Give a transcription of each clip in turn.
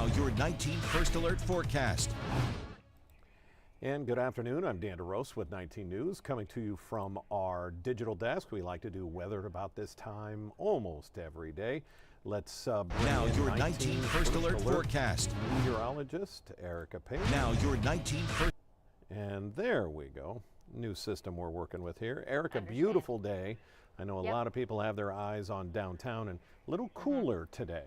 Now your 19 First Alert forecast. And good afternoon. I'm Dan DeRose with 19 News, coming to you from our digital desk. We like to do weather about this time almost every day. Let's bring now in your 19 First Alert forecast. Meteorologist Erica Payne. Now your 19 First. And there we go. New system we're working with here. Erica, beautiful day. I know a lot of people have their eyes on downtown, and a little cooler today.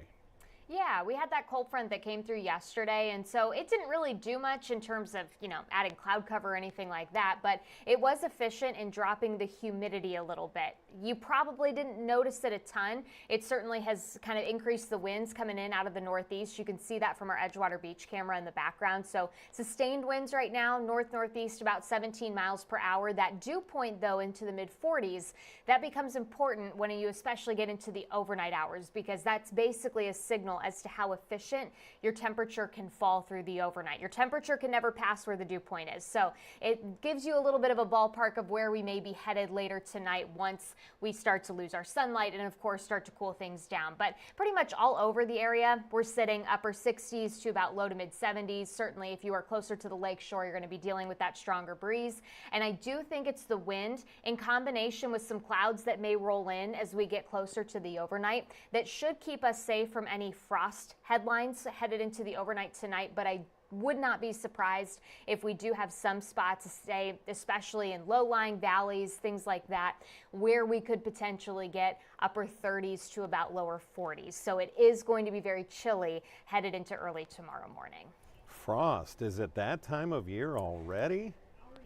Yeah, we had that cold front that came through yesterday, and so it didn't really do much in terms of, adding cloud cover or anything like that, but it was efficient in dropping the humidity a little bit. You probably didn't notice it a ton. It certainly has kind of increased the winds coming in out of the northeast. You can see that from our Edgewater Beach camera in the background. So sustained winds right now, north-northeast about 17 miles per hour. That dew point, though, into the mid-40s. That becomes important when you especially get into the overnight hours, because that's basically a signal as to how efficient your temperature can fall through the overnight. Your temperature can never pass where the dew point is. So it gives you a little bit of a ballpark of where we may be headed later tonight once we start to lose our sunlight and, of course, start to cool things down. But pretty much all over the area, we're sitting upper 60s to about low to mid 70s. Certainly, if you are closer to the lake shore, you're going to be dealing with that stronger breeze. And I do think it's the wind in combination with some clouds that may roll in as we get closer to the overnight that should keep us safe from any frost headlines headed into the overnight tonight. But I would not be surprised if we do have some spots, say, especially in low-lying valleys, things like that, where we could potentially get upper 30s to about lower 40s. So it is going to be very chilly headed into early tomorrow morning. Frost, is it that time of year already?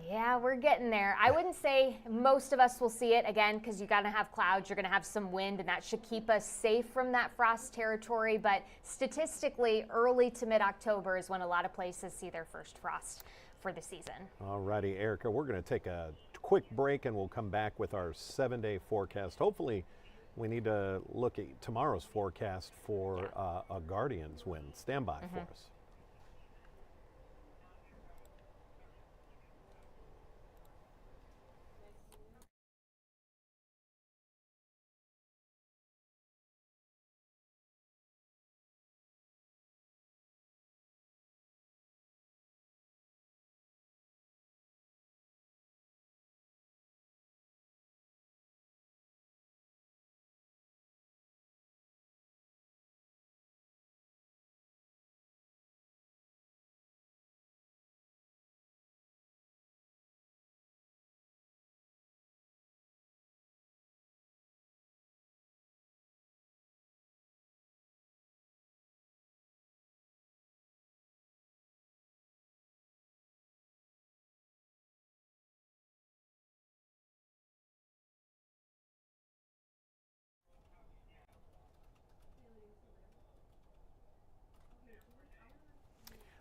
Yeah, we're getting there. I wouldn't say most of us will see it, again, because you're going to have clouds, you're going to have some wind, and that should keep us safe from that frost territory. But statistically, early to mid-October is when a lot of places see their first frost for the season. All righty, Erica, we're going to take a quick break, and we'll come back with our 7-day forecast. Hopefully, we need to look at tomorrow's forecast for a Guardians win. Stand by for us.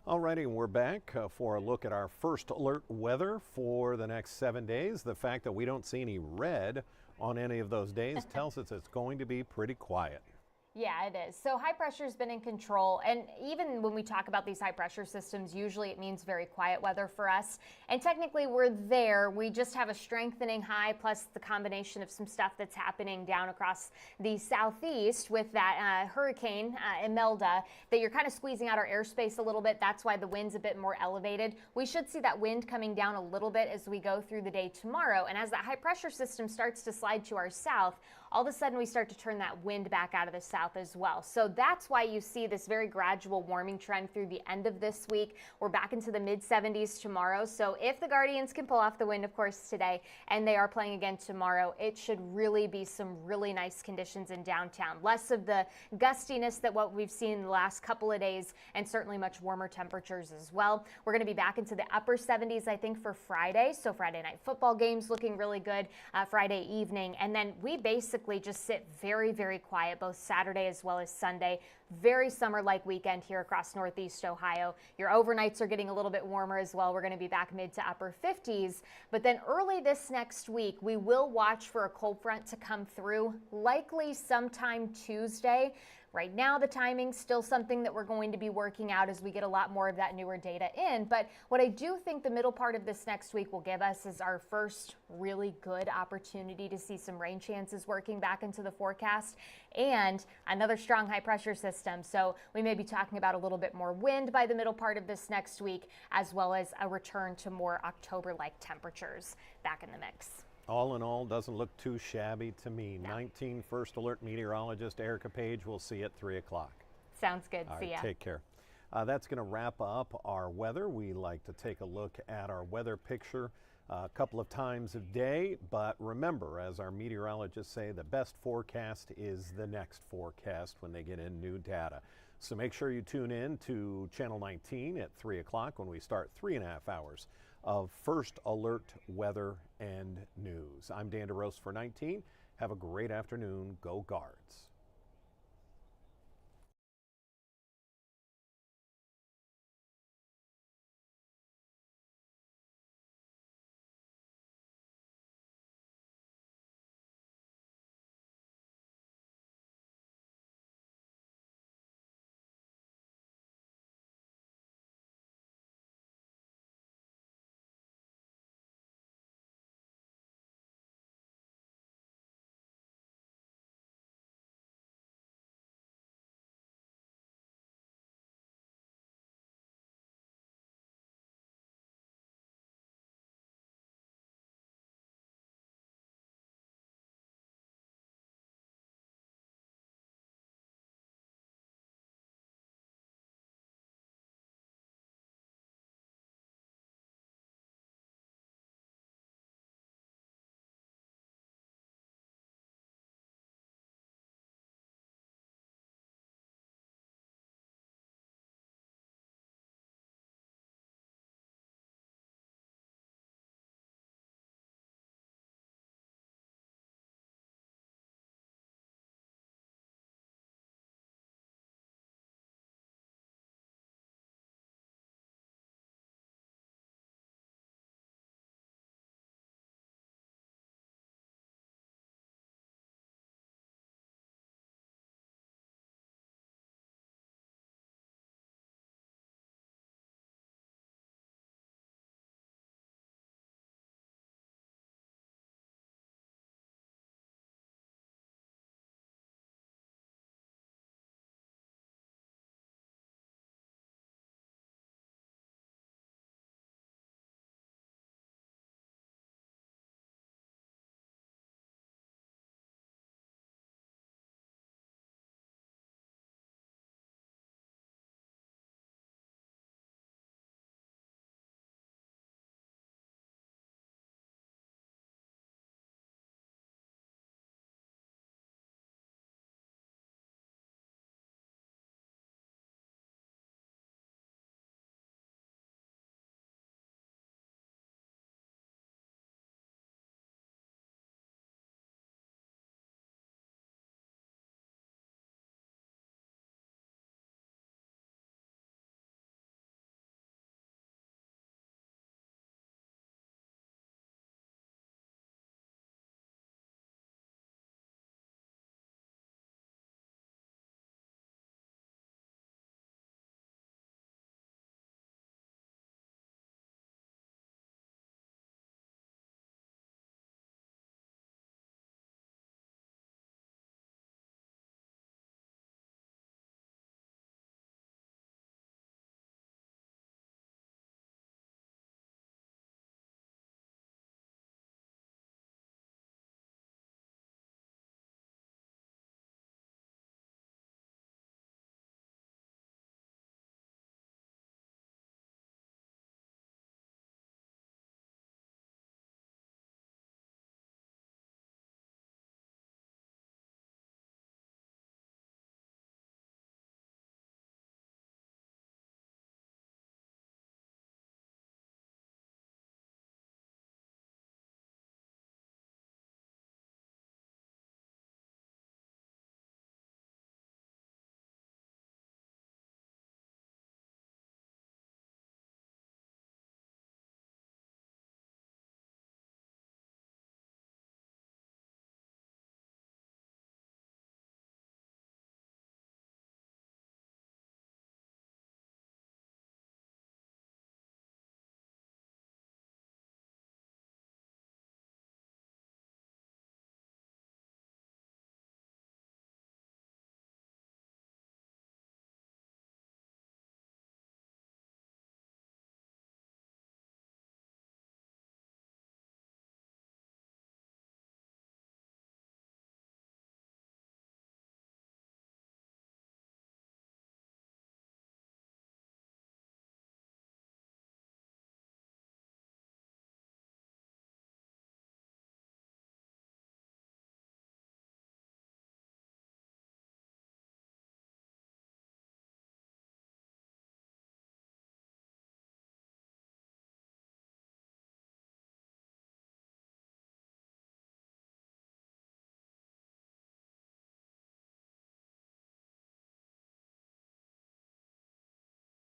Alrighty, and we're back for a look at our First Alert weather for the next 7 days. The fact that we don't see any red on any of those days tells us it's going to be pretty quiet. Yeah, it is. So high pressure's been in control. And even when we talk about these high pressure systems, usually it means very quiet weather for us. And technically we're there. We just have a strengthening high plus the combination of some stuff that's happening down across the southeast with that hurricane Imelda that you're kind of squeezing out our airspace a little bit. That's why the wind's a bit more elevated. We should see that wind coming down a little bit as we go through the day tomorrow. And as that high pressure system starts to slide to our south, all of a sudden we start to turn that wind back out of the south as well. So that's why you see this very gradual warming trend through the end of this week. We're back into the mid 70s tomorrow. So if the Guardians can pull off the win, of course, today, and they are playing again tomorrow, it should really be some really nice conditions in downtown. Less of the gustiness that what we've seen in the last couple of days, and certainly much warmer temperatures as well. We're going to be back into the upper 70s, I think, for Friday. So Friday night football games looking really good Friday evening. And then we basically just sit very, very quiet both Saturday as well as Sunday. Very summer-like weekend here across Northeast Ohio. Your overnights are getting a little bit warmer as well. We're going to be back mid to upper 50s. But then early this next week, we will watch for a cold front to come through, likely sometime Tuesday. Right now, the timing's still something that we're going to be working out as we get a lot more of that newer data in. But what I do think the middle part of this next week will give us is our first really good opportunity to see some rain chances working back into the forecast and another strong high pressure system system. So we may be talking about a little bit more wind by the middle part of this next week, as well as a return to more October-like temperatures back in the mix. All in all, doesn't look too shabby to me. No. 19 First Alert meteorologist Erica Page. We'll see you at 3 o'clock. Sounds good. All See right, ya. take care. That's going to wrap up our weather. We like to take a look at our weather picture a couple of times a day, but remember, as our meteorologists say, the best forecast is the next forecast when they get in new data. So make sure you tune in to Channel 19 at 3 o'clock when we start 3.5 hours of First Alert weather and news. I'm Dan DeRose for 19. Have a great afternoon. Go Guards.